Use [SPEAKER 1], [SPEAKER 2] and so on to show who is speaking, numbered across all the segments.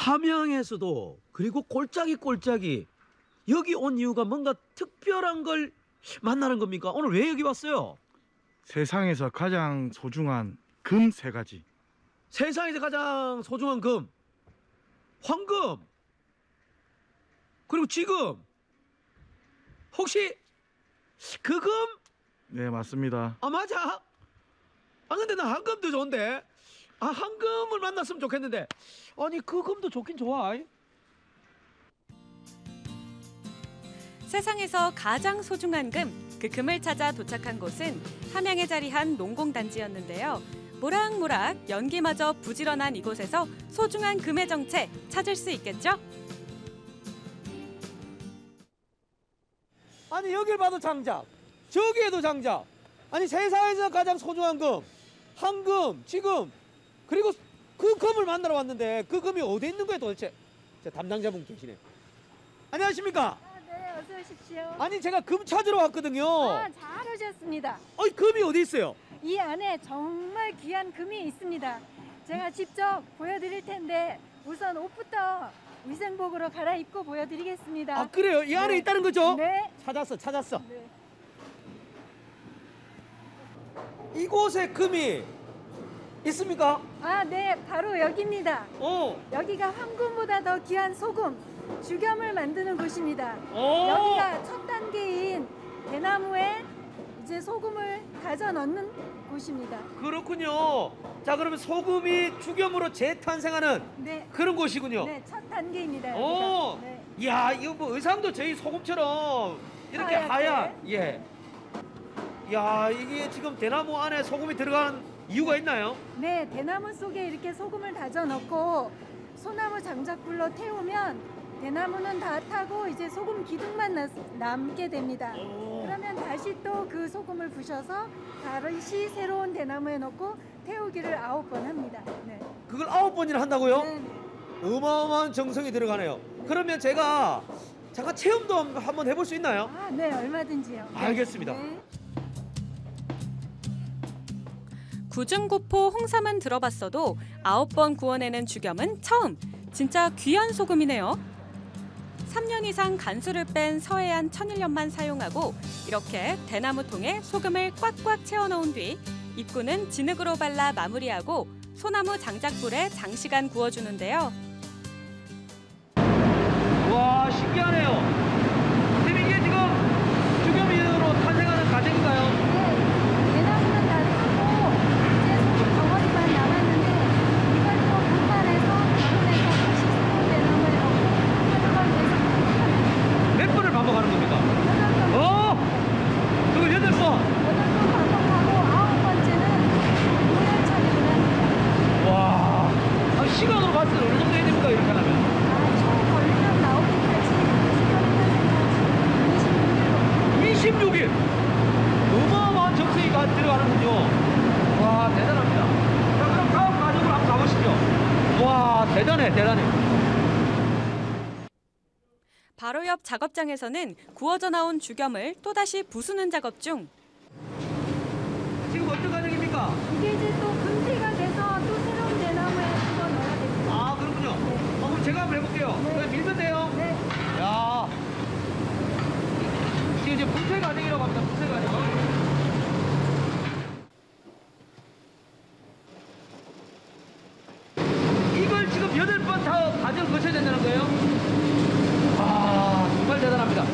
[SPEAKER 1] 함양에서도 그리고 골짜기 여기 온 이유가 뭔가 특별한 걸 만나는 겁니까? 오늘 왜 여기 왔어요?
[SPEAKER 2] 세상에서 가장 소중한 금 3가지.
[SPEAKER 1] 세상에서 가장 소중한 금, 황금, 그리고 지금 혹시 그 금?
[SPEAKER 2] 네, 맞습니다.
[SPEAKER 1] 아 맞아? 아 근데 나 황금도 좋은데 아 황금을 만났으면 좋겠는데 아니 그 금도 좋긴 좋아.
[SPEAKER 3] 세상에서 가장 소중한 금, 그 금을 찾아 도착한 곳은 함양에 자리한 농공단지였는데요. 모락모락 연기마저 부지런한 이곳에서 소중한 금의 정체 찾을 수 있겠죠?
[SPEAKER 1] 아니 여길 봐도 장작, 저기에도 장작. 아니 세상에서 가장 소중한 금, 황금, 지금 그리고 그 금을 만나러 왔는데 그 금이 어디 있는 거예요 도대체? 제 담당자분 계시네. 안녕하십니까?
[SPEAKER 4] 네, 어서 오십시오.
[SPEAKER 1] 아니 제가 금 찾으러 왔거든요.
[SPEAKER 4] 잘 오셨습니다.
[SPEAKER 1] 금이 어디 있어요?
[SPEAKER 4] 이 안에 정말 귀한 금이 있습니다. 제가 직접 보여드릴 텐데 우선 옷부터 위생복으로 갈아입고 보여드리겠습니다.
[SPEAKER 1] 아 그래요? 이 안에
[SPEAKER 4] 네.
[SPEAKER 1] 있다는 거죠?
[SPEAKER 4] 네.
[SPEAKER 1] 찾았어.
[SPEAKER 4] 네.
[SPEAKER 1] 이곳에 금이 있습니까?
[SPEAKER 4] 네, 바로 여기입니다. 여기가 황금보다 더 귀한 소금, 죽염을 만드는 곳입니다. 여기가 첫 단계인 대나무에 이제 소금을 다져 넣는 곳입니다.
[SPEAKER 1] 그렇군요. 자 그러면 소금이 죽염으로 재탄생하는
[SPEAKER 4] 네.
[SPEAKER 1] 그런 곳이군요.
[SPEAKER 4] 네, 첫 단계입니다.
[SPEAKER 1] 오,
[SPEAKER 4] 여기가. 네.
[SPEAKER 1] 이야 이거 뭐 의상도 저희 소금처럼 이렇게
[SPEAKER 4] 하얗게.
[SPEAKER 1] 하얀. 예. 야 이게 지금 대나무 안에 소금이 들어간 이유가 있나요?
[SPEAKER 4] 네, 대나무 속에 이렇게 소금을 다져 넣고 소나무 장작불로 태우면 대나무는 다 타고 이제 소금 기둥만 남게 됩니다. 그러면 다시 또 그 소금을 부셔서 다시 새로운 대나무에 넣고 태우기를 9번 합니다. 네.
[SPEAKER 1] 그걸 9번이나 한다고요?
[SPEAKER 4] 네.
[SPEAKER 1] 어마어마한 정성이 들어가네요. 그러면 제가 잠깐 체험도 한번 해볼 수 있나요?
[SPEAKER 4] 네, 얼마든지요. 네.
[SPEAKER 1] 알겠습니다.
[SPEAKER 4] 네.
[SPEAKER 3] 구중구포 홍삼은 들어봤어도 9번 구워내는 죽염은 처음. 진짜 귀한 소금이네요. 3년 이상 간수를 뺀 서해안 천일염만 사용하고 이렇게 대나무통에 소금을 꽉꽉 채워놓은 뒤 입구는 진흙으로 발라 마무리하고 소나무 장작불에 장시간 구워주는데요.
[SPEAKER 1] 와 신기하네요. 선생님 이게 지금 죽염으로 탄생하는 과정인가요?
[SPEAKER 4] 네, 대나무는 다 타고 이제 소금 덩어리만 남았는데 이걸 또 분발해서 가루내서 다시 새로운 대나무에 넣고 하는 걸 계속 반복하는
[SPEAKER 1] 몇 번을 반복하는 겁니까?
[SPEAKER 4] 8번.
[SPEAKER 1] 그걸 8번.
[SPEAKER 4] 8번 반복하고 9번째는 오열 처리를 합니다.
[SPEAKER 1] 와 시간으로 봤을 때 어느 정도 해야 됩니까 이렇게 하면?
[SPEAKER 4] 총 걸리면 나오기까지 시간까지
[SPEAKER 1] 26일. 어마어마한 정성이 들어가는군요. 와 대단합니다. 자 그럼 다음 과정으로 한번 가보시죠. 와 대단해.
[SPEAKER 3] 바로 옆 작업장에서는 구워져 나온 죽염을 또다시 부수는 작업 중.
[SPEAKER 1] 지금 어떤 과정입니까?
[SPEAKER 4] 이게 이제 또 금태가 돼서 또 새로운 대나무에 집어 넣어야 됩니다.
[SPEAKER 1] 아 그렇군요. 그럼 제가 한번 해볼게요.
[SPEAKER 4] 네.
[SPEAKER 1] 그냥 밀면 돼요.
[SPEAKER 4] 네.
[SPEAKER 1] 야 지금 이제 분쇄 과정이라고 합니다. 분쇄 과정. 이걸 지금 8번 다 과정 거쳐야 된다는 거예요? 아 정말 대단합니다.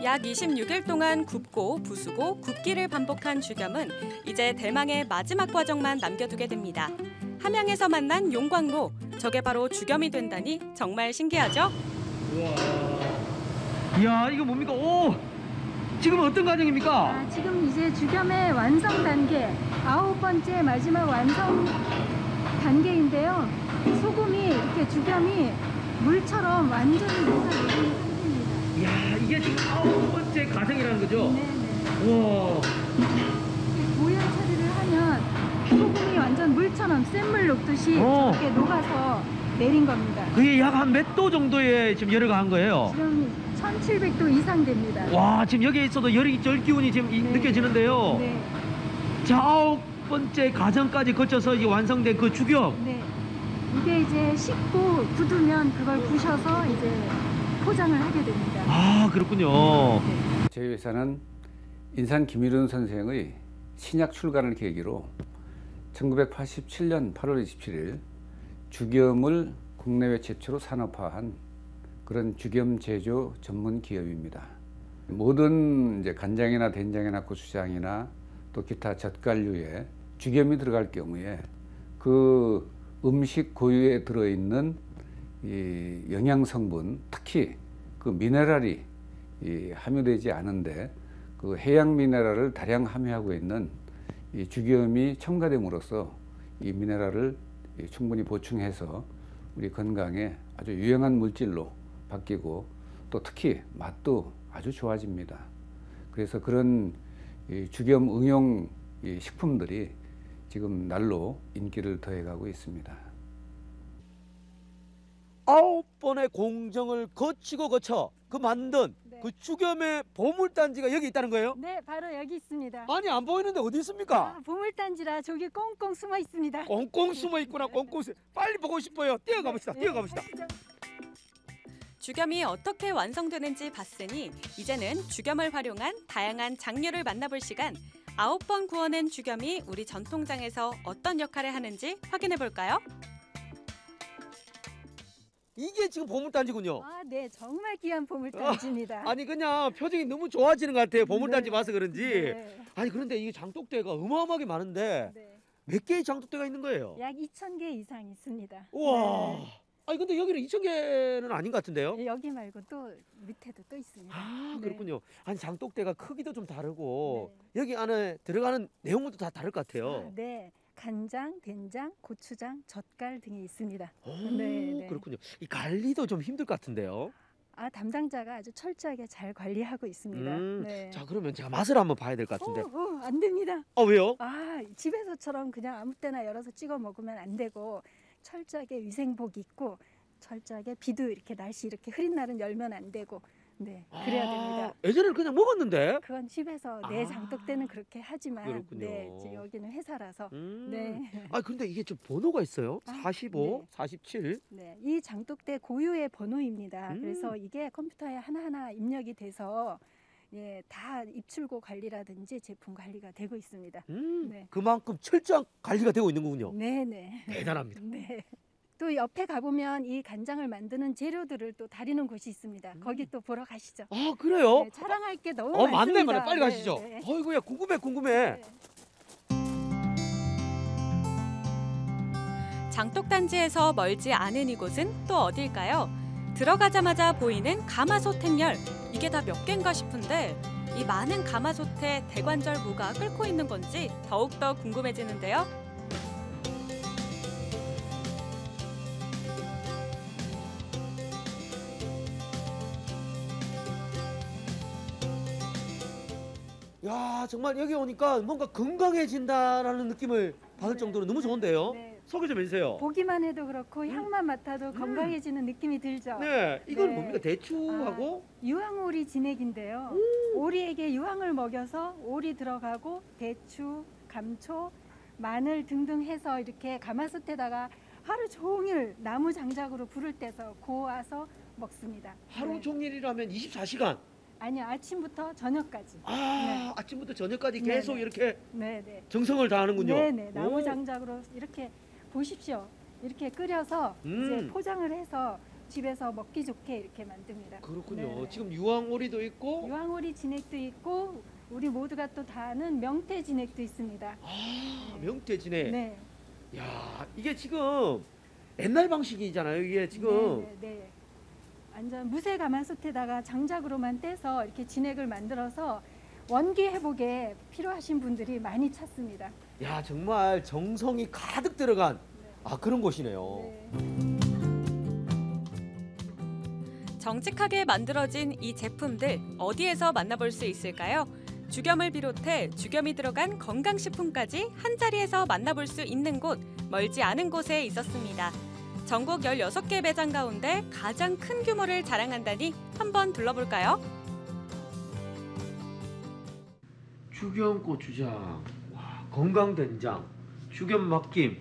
[SPEAKER 3] 약 26일 동안 굽고 부수고 굽기를 반복한 죽염은 이제 대망의 마지막 과정만 남겨두게 됩니다. 함양에서 만난 용광로, 저게 바로 죽염이 된다니 정말 신기하죠?
[SPEAKER 1] 이야 이거 뭡니까? 오 지금 어떤 과정입니까?
[SPEAKER 4] 지금 이제 죽염의 완성 단계 9번째 마지막 완성 단계인데요. 소금이 이렇게 죽염이 물처럼 완전히 녹아내리는 상태입니다.
[SPEAKER 1] 이야 이게 지금 9번째 과정이라는 거죠?
[SPEAKER 4] 네네.
[SPEAKER 1] 와.
[SPEAKER 4] 오열 처리를 하면 소금이 완전 물처럼 센물 녹듯이 저렇게 녹아서 내린 겁니다.
[SPEAKER 1] 그게 약 한 몇 도 정도의 지금 열을 가한 거예요?
[SPEAKER 4] 지금 1700도 이상 됩니다.
[SPEAKER 1] 와 지금 여기에 있어도 열 기운이 지금 느껴지는데요.
[SPEAKER 4] 네.
[SPEAKER 1] 자 9번째 과정까지 거쳐서 이게 완성된 그 죽염.
[SPEAKER 4] 네. 이게 이제 식고 굳으면 그걸 부셔서 이제 포장을 하게 됩니다.
[SPEAKER 1] 아, 그렇군요.
[SPEAKER 5] 저희 회사는 인산 김일훈 선생의 신약 출간을 계기로 1987년 8월 27일 죽염을 국내외 최초로 산업화한 그런 죽염 제조 전문 기업입니다. 모든 이제 간장이나 된장이나 고추장이나 또 기타 젓갈류에 죽염이 들어갈 경우에 그 음식 고유에 들어있는 이 영양 성분, 특히 그 미네랄이 함유되지 않은데 그 해양 미네랄을 다량 함유하고 있는 이 죽염이 첨가됨으로써 이 미네랄을 충분히 보충해서 우리 건강에 아주 유용한 물질로 바뀌고 또 특히 맛도 아주 좋아집니다. 그래서 그런 이 죽염 응용 이 식품들이 지금 날로 인기를 더해가고 있습니다.
[SPEAKER 1] 9번의 공정을 거쳐 그 만든
[SPEAKER 4] 네.
[SPEAKER 1] 그 죽염의 보물단지가 여기 있다는 거예요?
[SPEAKER 4] 네, 바로 여기 있습니다.
[SPEAKER 1] 아니, 안 보이는데 어디 있습니까?
[SPEAKER 4] 보물단지라 저기 꽁꽁 숨어 있습니다.
[SPEAKER 1] 꽁꽁 숨어 있구나. 꽁꽁 숨어. 빨리 보고 싶어요. 뛰어가 봅시다. 뛰어가 봅시다.
[SPEAKER 4] 가시죠.
[SPEAKER 3] 죽염이 어떻게 완성되는지 봤으니 이제는 죽염을 활용한 다양한 장류를 만나볼 시간. 9번 구워낸 죽염이 우리 전통장에서 어떤 역할을 하는지 확인해 볼까요?
[SPEAKER 1] 이게 지금 보물단지군요.
[SPEAKER 4] 아, 네, 정말 귀한 보물단지입니다.
[SPEAKER 1] 아니, 그냥 표정이 너무 좋아지는 것 같아요. 보물단지
[SPEAKER 4] 네.
[SPEAKER 1] 봐서 그런지.
[SPEAKER 4] 네.
[SPEAKER 1] 아니, 그런데 이게 장독대가 어마어마하게 많은데
[SPEAKER 4] 네.
[SPEAKER 1] 몇 개의 장독대가 있는 거예요?
[SPEAKER 4] 약 2,000개 이상 있습니다.
[SPEAKER 1] 우와.
[SPEAKER 4] 네.
[SPEAKER 1] 아니, 근데 여기는 2,000개는 아닌 것 같은데요?
[SPEAKER 4] 네, 여기 말고 또 밑에도 또 있습니다.
[SPEAKER 1] 아,
[SPEAKER 4] 네.
[SPEAKER 1] 그렇군요. 아니, 장독대가 크기도 좀 다르고
[SPEAKER 4] 네.
[SPEAKER 1] 여기 안에 들어가는 내용물도 다 다를 것 같아요.
[SPEAKER 4] 아, 네, 간장, 된장, 고추장, 젓갈 등이 있습니다.
[SPEAKER 1] 오,
[SPEAKER 4] 네.
[SPEAKER 1] 그렇군요. 이 관리도 좀 힘들 것 같은데요.
[SPEAKER 4] 아, 담당자가 아주 철저하게 잘 관리하고 있습니다. 네.
[SPEAKER 1] 자, 그러면 제가 맛을 한번 봐야 될 것 같은데.
[SPEAKER 4] 안 됩니다.
[SPEAKER 1] 왜요?
[SPEAKER 4] 아, 집에서처럼 그냥 아무 때나 열어서 찍어 먹으면 안 되고 철저하게 위생복 입고 철저하게 비도 이렇게 날씨 이렇게 흐린 날은 열면 안 되고 네, 그래야 됩니다.
[SPEAKER 1] 예전에는 그냥 먹었는데.
[SPEAKER 4] 그건 집에서 내
[SPEAKER 1] 아,
[SPEAKER 4] 장독대는 그렇게 하지만
[SPEAKER 1] 그렇군요.
[SPEAKER 4] 네, 이제 여기는 회사라서
[SPEAKER 1] 네.
[SPEAKER 4] 네.
[SPEAKER 1] 아, 근데 이게 좀 번호가 있어요.
[SPEAKER 4] 아,
[SPEAKER 1] 45,
[SPEAKER 4] 네.
[SPEAKER 1] 47.
[SPEAKER 4] 네, 이 장독대 고유의 번호입니다.
[SPEAKER 1] 음.
[SPEAKER 4] 그래서 이게 컴퓨터에 하나하나 입력이 돼서 예, 다 입출고 관리라든지 제품 관리가 되고 있습니다. 네.
[SPEAKER 1] 그만큼 철저한 관리가 되고 있는 거군요.
[SPEAKER 4] 네, 네.
[SPEAKER 1] 대단합니다.
[SPEAKER 4] 네. 또 옆에 가보면 이 간장을 만드는 재료들을 또 다리는 곳이 있습니다. 거기 또 보러 가시죠.
[SPEAKER 1] 아, 그래요?
[SPEAKER 4] 네, 자랑할 게 너무
[SPEAKER 1] 맞네,
[SPEAKER 4] 많습니다.
[SPEAKER 1] 맞네. 빨리
[SPEAKER 4] 네,
[SPEAKER 1] 가시죠.
[SPEAKER 4] 네.
[SPEAKER 1] 어이구야, 궁금해.
[SPEAKER 4] 네.
[SPEAKER 3] 장독단지에서 멀지 않은 이곳은 또 어딜까요? 들어가자마자 보이는 가마솥 햇열. 이게 다 몇 개인가 싶은데 이 많은 가마솥에 대관절 뭐가 끓고 있는 건지 더욱더 궁금해지는데요.
[SPEAKER 1] 야, 정말 여기 오니까 뭔가 건강해진다라는 느낌을 받을
[SPEAKER 4] 네.
[SPEAKER 1] 정도로 너무 좋은데요.
[SPEAKER 4] 네.
[SPEAKER 1] 소개 좀 해주세요.
[SPEAKER 4] 보기만 해도 그렇고 향만 맡아도 건강해지는 느낌이 들죠.
[SPEAKER 1] 네, 이건
[SPEAKER 4] 네.
[SPEAKER 1] 뭡니까? 대추하고
[SPEAKER 4] 유황오리 진액인데요. 오리에게 유황을 먹여서 오리 들어가고 대추, 감초, 마늘 등등 해서 이렇게 가마솥에다가 하루 종일 나무 장작으로 불을 떼서 고아서 먹습니다.
[SPEAKER 1] 하루
[SPEAKER 4] 네.
[SPEAKER 1] 종일이라면 24시간.
[SPEAKER 4] 아니요, 아침부터 저녁까지.
[SPEAKER 1] 아침부터 저녁까지
[SPEAKER 4] 네,
[SPEAKER 1] 계속
[SPEAKER 4] 네.
[SPEAKER 1] 이렇게
[SPEAKER 4] 네네.
[SPEAKER 1] 정성을 다하는군요.
[SPEAKER 4] 네네. 나무
[SPEAKER 1] 오.
[SPEAKER 4] 장작으로 이렇게 보십시오. 이렇게 끓여서 이제 포장을 해서 집에서 먹기 좋게 이렇게 만듭니다.
[SPEAKER 1] 그렇군요.
[SPEAKER 4] 네네.
[SPEAKER 1] 지금 유황오리도 있고,
[SPEAKER 4] 유황오리 진액도 있고 우리 모두가 또 다 아는 명태 진액도 있습니다.
[SPEAKER 1] 명태진액.
[SPEAKER 4] 네.
[SPEAKER 1] 야, 이게 지금 옛날 방식이잖아요. 이게 지금.
[SPEAKER 4] 네. 완전 무쇠 가마솥에다가 장작으로만 떼서 이렇게 진액을 만들어서 원기 회복에 필요하신 분들이 많이 찾습니다.
[SPEAKER 1] 야, 정말 정성이 가득 들어간 그런 곳이네요.
[SPEAKER 4] 네.
[SPEAKER 3] 정직하게 만들어진 이 제품들 어디에서 만나볼 수 있을까요? 죽염을 비롯해 죽염이 들어간 건강식품까지 한자리에서 만나볼 수 있는 곳, 멀지 않은 곳에 있었습니다. 전국 16개 매장 가운데 가장 큰 규모를 자랑한다니 한번 둘러볼까요?
[SPEAKER 1] 죽염 고추장, 건강된장, 죽염 막김.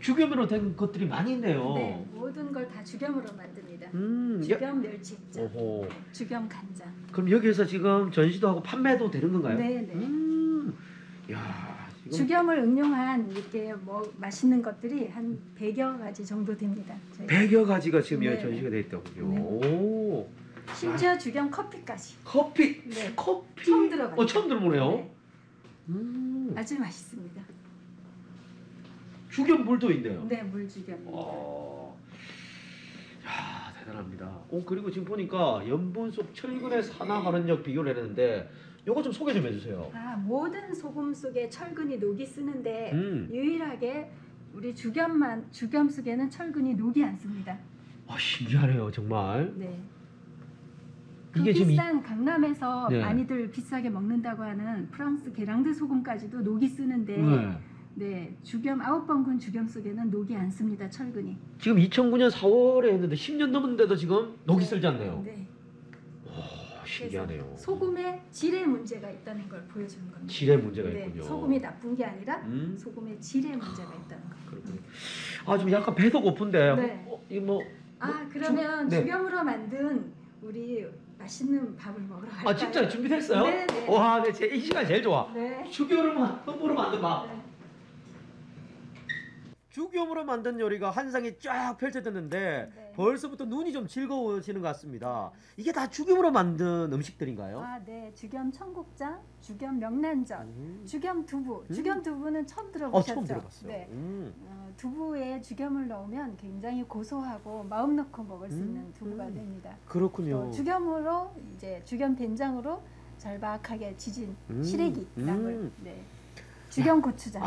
[SPEAKER 1] 죽염으로 된 것들이 많이 있네요.
[SPEAKER 4] 네, 모든 걸 다 죽염으로 만듭니다.
[SPEAKER 1] 야,
[SPEAKER 4] 죽염 멸치액젓,
[SPEAKER 1] 오호.
[SPEAKER 4] 죽염 간장.
[SPEAKER 1] 그럼 여기에서 지금 전시도 하고 판매도 되는 건가요?
[SPEAKER 4] 네, 네.
[SPEAKER 1] 야, 지금
[SPEAKER 4] 죽염을 응용한 이렇게 뭐 맛있는 것들이 한 100여 가지 정도 됩니다. 저희가.
[SPEAKER 1] 100여 가지가 지금 여기
[SPEAKER 4] 네.
[SPEAKER 1] 전시가 돼 있다고요.
[SPEAKER 4] 네.
[SPEAKER 1] 오.
[SPEAKER 4] 심지어 죽염 커피까지.
[SPEAKER 1] 커피.
[SPEAKER 4] 네.
[SPEAKER 1] 커피.
[SPEAKER 4] 처음 들어봤어요.
[SPEAKER 1] 처음 들어보네요.
[SPEAKER 4] 네, 아주 맛있습니다.
[SPEAKER 1] 죽염 물도 있네요.
[SPEAKER 4] 네, 물죽염입니다.
[SPEAKER 1] 야, 대단합니다. 그리고 지금 보니까 염분 속 철근의 산화 발원력 비교를 했는데 요거 좀 소개 좀 해주세요.
[SPEAKER 4] 모든 소금 속에 철근이 녹이 쓰는데
[SPEAKER 1] 음.
[SPEAKER 4] 유일하게 우리 죽염 속에는 철근이 녹이 안 씁니다.
[SPEAKER 1] 신기하네요, 정말.
[SPEAKER 4] 네.
[SPEAKER 1] 이게 지금
[SPEAKER 4] 비싼 강남에서
[SPEAKER 1] 네.
[SPEAKER 4] 많이들 비싸게 먹는다고 하는 프랑스 게랑드 소금까지도 녹이 쓰는데 네, 죽염 9번군 죽염 속에는 녹이 안 씁니다. 철근이.
[SPEAKER 1] 지금 2009년 4월에 했는데 10년 넘었는데도 지금 녹이 쓸지 않네요.
[SPEAKER 4] 네.
[SPEAKER 1] 신기하네요.
[SPEAKER 4] 그래서 소금에 질의 문제가 있다는 걸 보여주는 겁니다.
[SPEAKER 1] 질의 문제가
[SPEAKER 4] 네,
[SPEAKER 1] 있군요.
[SPEAKER 4] 소금이 나쁜 게 아니라
[SPEAKER 1] 음.
[SPEAKER 4] 소금에 질의 문제가 있다는 거.
[SPEAKER 1] 그렇군요. 좀 약간 배도 고픈데.
[SPEAKER 4] 네.
[SPEAKER 1] 이거 뭐.
[SPEAKER 4] 그러면
[SPEAKER 1] 네.
[SPEAKER 4] 죽염으로 만든 우리 맛있는 밥을 먹으러 갈까요?
[SPEAKER 1] 진짜 준비됐어요?
[SPEAKER 4] 네, 네.
[SPEAKER 1] 와, 네, 이 시간 제일 좋아.
[SPEAKER 4] 네.
[SPEAKER 1] 죽염으로 만든 밥.
[SPEAKER 4] 네.
[SPEAKER 1] 죽염으로 만든 요리가 한 상이 쫙 펼쳐졌는데
[SPEAKER 4] 네.
[SPEAKER 1] 벌써부터 눈이 좀 즐거워지는 것 같습니다. 이게 다 죽염으로 만든 음식들인가요?
[SPEAKER 4] 네. 죽염 청국장, 죽염 명란젓, 죽염 두부. 죽염 두부는 처음 들어보셨죠?
[SPEAKER 1] 처음 들어봤어요.
[SPEAKER 4] 네. 두부에 죽염을 넣으면 굉장히 고소하고 마음 놓고 먹을 수 있는 두부가 됩니다.
[SPEAKER 1] 그렇군요.
[SPEAKER 4] 또 죽염으로 이제 죽염 된장으로 절박하게 지진 시래기 나물. 네. 죽염 고추장.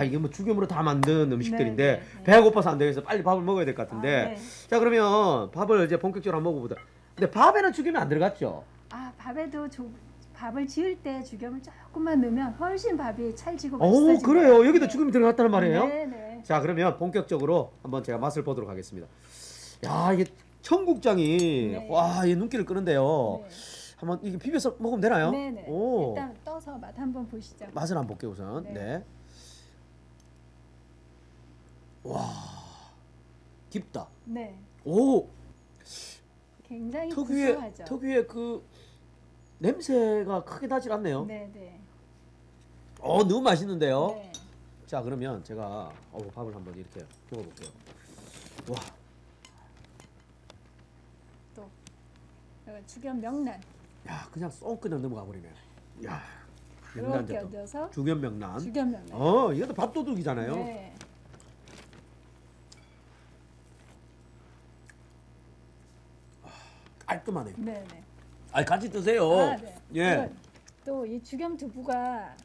[SPEAKER 1] 이게 뭐 죽염으로 다 만든 음식들인데
[SPEAKER 4] 네, 네, 네.
[SPEAKER 1] 배가 고파서 안 되겠어. 빨리 밥을 먹어야 될 것 같은데.
[SPEAKER 4] 네.
[SPEAKER 1] 자, 그러면 밥을 이제 본격적으로 한번 먹어보자. 근데 밥에는 죽염이 안 들어갔죠?
[SPEAKER 4] 밥에도 밥을 지을 때 죽염을 조금만 넣으면 훨씬 밥이 찰지고 맛있어집니다.
[SPEAKER 1] 그래요. 여기도
[SPEAKER 4] 네.
[SPEAKER 1] 죽염이 들어갔다는 말이에요?
[SPEAKER 4] 네.
[SPEAKER 1] 자, 그러면 본격적으로 한번 제가 맛을 보도록 하겠습니다. 야, 이게 청국장이
[SPEAKER 4] 네.
[SPEAKER 1] 와, 이 눈길을 끄는데요.
[SPEAKER 4] 네.
[SPEAKER 1] 한번 이게 비벼서 먹으면 되나요?
[SPEAKER 4] 네네.
[SPEAKER 1] 오.
[SPEAKER 4] 일단 떠서 맛 한번 보시죠.
[SPEAKER 1] 맛을 한번 볼게요, 우선.
[SPEAKER 4] 네.
[SPEAKER 1] 네. 와, 깊다.
[SPEAKER 4] 네.
[SPEAKER 1] 오,
[SPEAKER 4] 굉장히
[SPEAKER 1] 특유의
[SPEAKER 4] 구수하죠.
[SPEAKER 1] 특유의 그 냄새가 크게 나질 않네요.
[SPEAKER 4] 네네.
[SPEAKER 1] 너무 맛있는데요.
[SPEAKER 4] 네.
[SPEAKER 1] 자, 그러면 제가 밥을 한번 이렇게 먹어볼게요. 와,
[SPEAKER 4] 또 죽염 명란
[SPEAKER 1] 야, 그냥 쏙 그냥 넘어가 버리네. 야,
[SPEAKER 4] 이렇게
[SPEAKER 1] 명란젓도.
[SPEAKER 4] 얹어서
[SPEAKER 1] 죽염 명란.
[SPEAKER 4] 죽염 명란.
[SPEAKER 1] 이것도 밥도둑이잖아요.
[SPEAKER 4] 네.
[SPEAKER 1] 깔끔하네요.
[SPEAKER 4] 네네.
[SPEAKER 1] 같이 드세요.
[SPEAKER 4] 네.
[SPEAKER 1] 예.
[SPEAKER 4] 또 이 죽염 두부가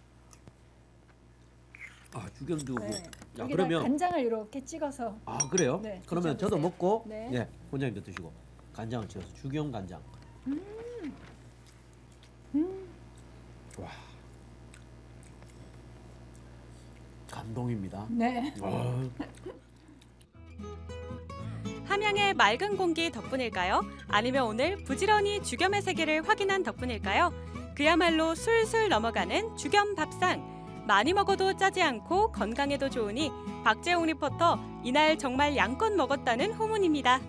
[SPEAKER 1] 죽염 두부.
[SPEAKER 4] 네.
[SPEAKER 1] 야,
[SPEAKER 4] 여기다
[SPEAKER 1] 그러면
[SPEAKER 4] 간장을 이렇게 찍어서
[SPEAKER 1] 그래요?
[SPEAKER 4] 네,
[SPEAKER 1] 그러면 저도
[SPEAKER 4] 드셔보세요.
[SPEAKER 1] 먹고
[SPEAKER 4] 네.
[SPEAKER 1] 예, 원장님도 드시고 간장을 찍어서 죽염 간장. 와, 감동입니다.
[SPEAKER 4] 네.
[SPEAKER 3] 함양의 맑은 공기 덕분일까요? 아니면 오늘 부지런히 죽염의 세계를 확인한 덕분일까요? 그야말로 술술 넘어가는 죽염 밥상. 많이 먹어도 짜지 않고 건강에도 좋으니 박재홍 리포터 이날 정말 양껏 먹었다는 후문입니다.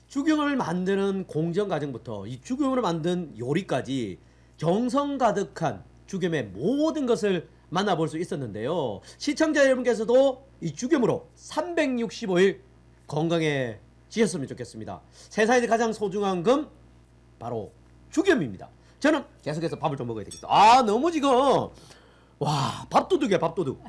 [SPEAKER 1] 죽염을 만드는 공정 과정부터 이 죽염으로 만든 요리까지 정성 가득한 죽염의 모든 것을 만나볼 수 있었는데요. 시청자 여러분께서도 이 죽염으로 365일 건강해지셨으면 좋겠습니다. 세상에서 가장 소중한 금 바로 죽염입니다. 저는 계속해서 밥을 좀 먹어야 되겠어. 너무 지금 와, 밥도둑이야, 밥도둑.